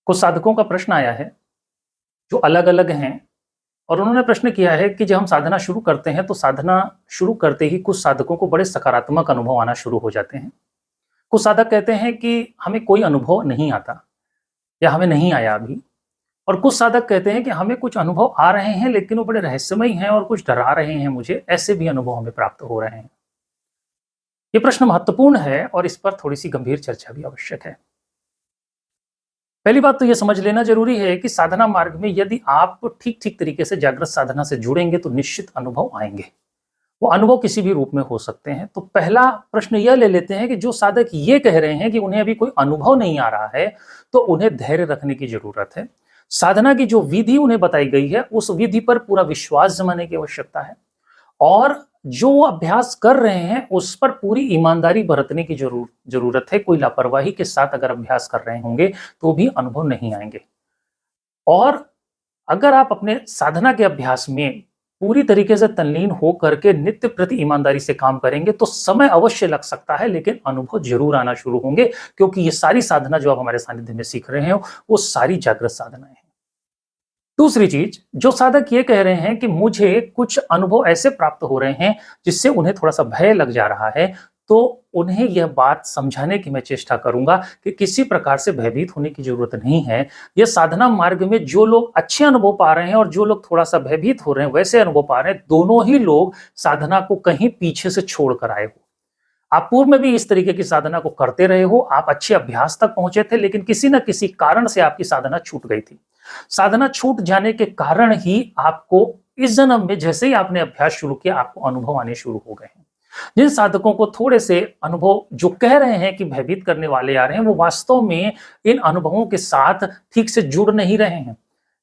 कुछ साधकों का प्रश्न आया है जो अलग-अलग हैं और उन्होंने प्रश्न किया है कि जब हम साधना शुरू करते हैं तो साधना शुरू करते ही कुछ साधकों को बड़े सकारात्मक अनुभव आना शुरू हो जाते हैं। कुछ साधक कहते हैं कि हमें कोई अनुभव नहीं आता या हमें नहीं आया अभी। और कुछ साधक कहते हैं कि हमें कुछ अनुभव आ रहे हैं लेकिन वो बड़े रहस्यमयी हैं और कुछ डरा रहे हैं मुझे, ऐसे भी अनुभव हमें प्राप्त हो रहे हैं। ये प्रश्न महत्वपूर्ण है और इस पर थोड़ी-सी गंभीर चर्चा भी आवश्यक है। पहली बात तो ये समझ लेना ज़रूरी है कि साधना मार्ग में यदि आप ठीक-ठीक तरीके से जागृत साधना से जुड़ेंगे तो निश्चित अनुभव आएँगे। वो अनुभव किसी भी रूप में हो सकते हैं। तो पहला प्रश्न यह ले लेते हैं कि जो साधक ये कह रहे हैं कि उन्हें अभी कोई अनुभव नहीं आ रहा है, तो उन्हें धैर्य रखने की ज़रूरत है। साधना की जो विधि उन्हें बताई गई है, उस विधि पर पूरा विश्वास जमाने की आवश्यकता है और जो वो अभ्यास कर रहे हैं, उस पर पूरी ईमानदारी बरतने की ज़रूरत है। कोई लापरवाही के साथ अगर अभ्यास कर रहे होंगे, तो भी अनुभव नहीं आएँगे। और अगर आप अपने साधना के अभ्यास में पूरी तरीके से तल्लीन हो करके नित्य प्रति ईमानदारी से काम करेंगे तो समय अवश्य लग सकता है लेकिन अनुभव ज़रूर आना शुरू होंगे क्योंकि ये सारी साधना जो आप हमारे सानिध्य में सीख रहे हैं, वो सारी जागृत साधनाएँ हैं। दूसरी चीज़, जो साधक ये कह रहे हैं कि मुझे कुछ अनुभव ऐसे प्राप्त हो रहे हैं जिससे उन्हें थोड़ा-सा भय लग जा रहा है, तो उन्हें यह बात समझाने की मैं चेष्टा करूँगा कि किसी प्रकार से भयभीत होने की ज़रूरत नहीं है। ये साधना मार्ग में जो लोग अच्छे अनुभव पा रहे हैं और जो लोग थोड़ा-सा भयभीत हो रहे हैं, वैसे अनुभव पा रहे हैं, दोनों ही लोग साधना को कहीं पीछे से छोड़ कर आए हो। आप पूर्व में भी इस तरीके की साधना को करते रहे हो, आप अच्छे अभ्यास तक पहुँचे थे, लेकिन किसी न किसी कारण से आपकी साधना छूट गई थी। साधना छूट जाने के कारण ही आपको इस जन्म में जैसे ही आपने अभ्यास शुरू किया, आपको अनुभव आने शुरू हो गए हैं। जिन साधकों को थोड़े से अनुभव जो कह रहे हैं कि भयभीत करने वाले आ रहे हैं, वो वास्तव में इन अनुभवों के साथ ठीक से जुड़ नहीं रहे हैं।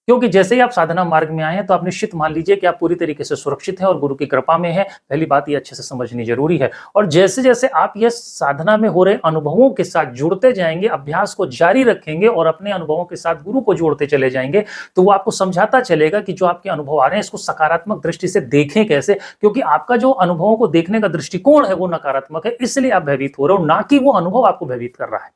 क्योंकि जैसे ही आप साधना मार्ग में आए हैं तो आप निश्चित मान लीजिए कि आप पूरी तरीके से सुरक्षित हैं और गुरु की कृपा में हैं। पहली बात ये अच्छे से समझनी ज़रूरी है और जैसे-जैसे आप ये साधना में हो रहे अनुभवों के साथ जुड़ते जाएँगे, अभ्यास को जारी रखेंगे और अपने अनुभवों के साथ गुरु को जोड़ते चले जाएँगे, तो वो आपको समझाता चलेगा कि जो आपके अनुभव आ रहे हैं इसको सकारात्मक दृष्टि से देखें कैसे? क्योंकि आपका जो अनुभवों को देखने का दृष्टिकोण है वो नकारात्मक है, इसलिए आप भयभीत हो रहे हो, ना कि वो अनुभव आपको भयभीत कर रहा है।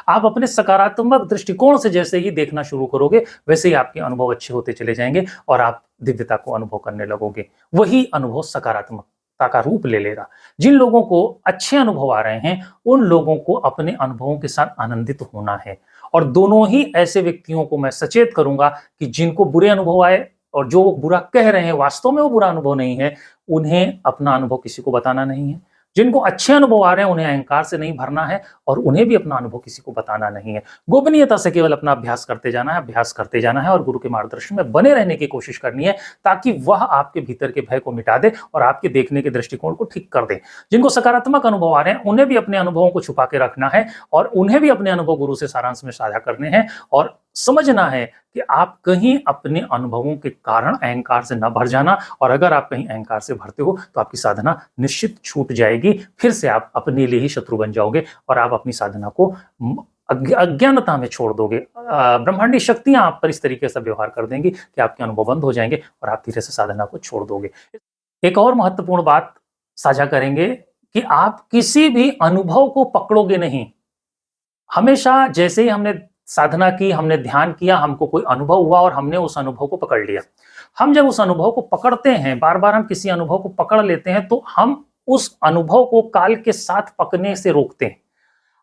आप अपने सकारात्मक दृष्टिकोण से जैसे ही देखना शुरू करोगे, वैसे ही आपके अनुभव अच्छे होते चले जाएँगे और आप दिव्यता को अनुभव करने लगोगे। वही अनुभव सकारात्मकता का रूप ले लेगा। जिन लोगों को अच्छे अनुभव आ रहे हैं, उन लोगों को अपने अनुभवों के साथ आनंदित होना है और दोनों ही ऐसे व्यक्तियों को मैं सचेत करूँगा कि जिनको बुरे अनुभव आए और जो बुरा कह रहे हैं, वास्तव में वो बुरा अनुभव नहीं है, उन्हें अपना अनुभव किसी को बताना नहीं है। जिनको अच्छे अनुभव आ रहे हैं, उन्हें अहंकार से नहीं भरना है और उन्हें भी अपना अनुभव किसी को बताना नहीं है। गोपनीयता से केवल अपना अभ्यास करते जाना है, अभ्यास करते जाना है और गुरु के मार्गदर्शन में बने रहने की कोशिश करनी है ताकि वह आपके भीतर के भय को मिटा दे और आपके देखने के दृष्टिकोण को ठीक कर दे। जिनको सकारात्मक अनुभव आ रहे हैं, उन्हें भी अपने अनुभवों को छुपा के रखना है और उन्हें भी अपने अनुभव गुरु से सारांश में साझा करने हैं और समझना है कि आप कहीं अपने अनुभवों के कारण अहंकार से न भर जाना और अगर आप कहीं अहंकार से भरते हो तो आपकी साधना निश्चित छूट जाएगी। फिर से आप अपने लिए ही शत्रु बन जाओगे और आप अपनी साधना को अज्ञानता में छोड़ दोगे। ब्रह्मांडी शक्तियाँ आप पर इस तरीके से व्यवहार कर देंगी कि आपके अनुभव बंद हो जाएँगे और आप धीरे से साधना को छोड़ दोगे। एक और महत्वपूर्ण बात साझा करेंगे कि आप किसी भी अनुभव को पकड़ोगे नहीं। हमेशा जैसे ही हमने साधना की, हमने ध्यान किया, हमको कोई अनुभव हुआ और हमने उस अनुभव को पकड़ लिया। हम जब उस अनुभव को पकड़ते हैं, बार-बार हम किसी अनुभव को पकड़ लेते हैं, तो हम उस अनुभव को काल के साथ पकने से रोकते हैं।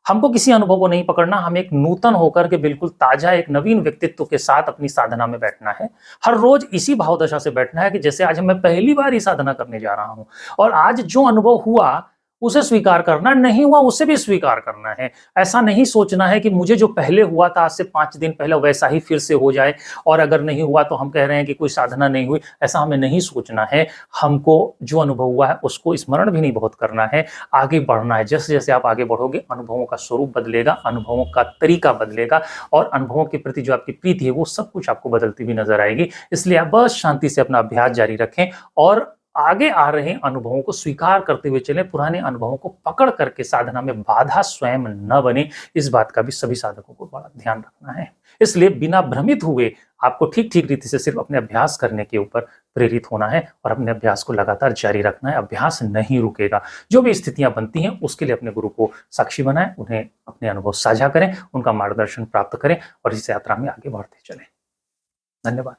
हमको किसी अनुभव को नहीं पकड़ना, हमें एक नूतन होकर के बिल्कुल ताज़ा एक नवीन व्यक्तित्व के साथ अपनी साधना में बैठना है। हर रोज़ इसी भाव दशा से बैठना है कि जैसे आज मैं पहली बार ही साधना करने जा रहा हूँ और आज जो अनुभव हुआ उसे स्वीकार करना, नहीं हुआ उसे भी स्वीकार करना है। ऐसा नहीं सोचना है कि मुझे जो पहले हुआ था आज से 5 दिन पहले वैसा ही फिर से हो जाए और अगर नहीं हुआ तो हम कह रहे हैं कि कोई साधना नहीं हुई, ऐसा हमें नहीं सोचना है। हमको जो अनुभव हुआ है उसको स्मरण भी नहीं बहुत करना है, आगे बढ़ना है। जैसे-जैसे आप आगे बढ़ोगे अनुभवों का स्वरूप बदलेगा, अनुभवों का तरीका बदलेगा और अनुभवों के प्रति जो आपकी प्रीति है वो सब कुछ आपको बदलती हुई नज़र आएगी। इसलिए आप बस शांति से अपना अभ्यास जारी रखें और आगे आ रहे अनुभवों को स्वीकार करते हुए चलें, पुराने अनुभवों को पकड़ करके साधना में बाधा स्वयं न बने, इस बात का भी सभी साधकों को बड़ा ध्यान रखना है। इसलिए बिना भ्रमित हुए आपको ठीक-ठीक रीति से सिर्फ अपने अभ्यास करने के ऊपर प्रेरित होना है और अपने अभ्यास को लगातार जारी रखना है। अभ्यास नहीं रुकेगा। जो भी स्थितियां बनती हैं उसके लिए अपने गुरु को साक्षी बनाएं, उन्हें अपने अनुभव साझा करें, उनका मार्गदर्शन प्राप्त करें और इस यात्रा में आगे बढ़ते चलें। धन्यवाद।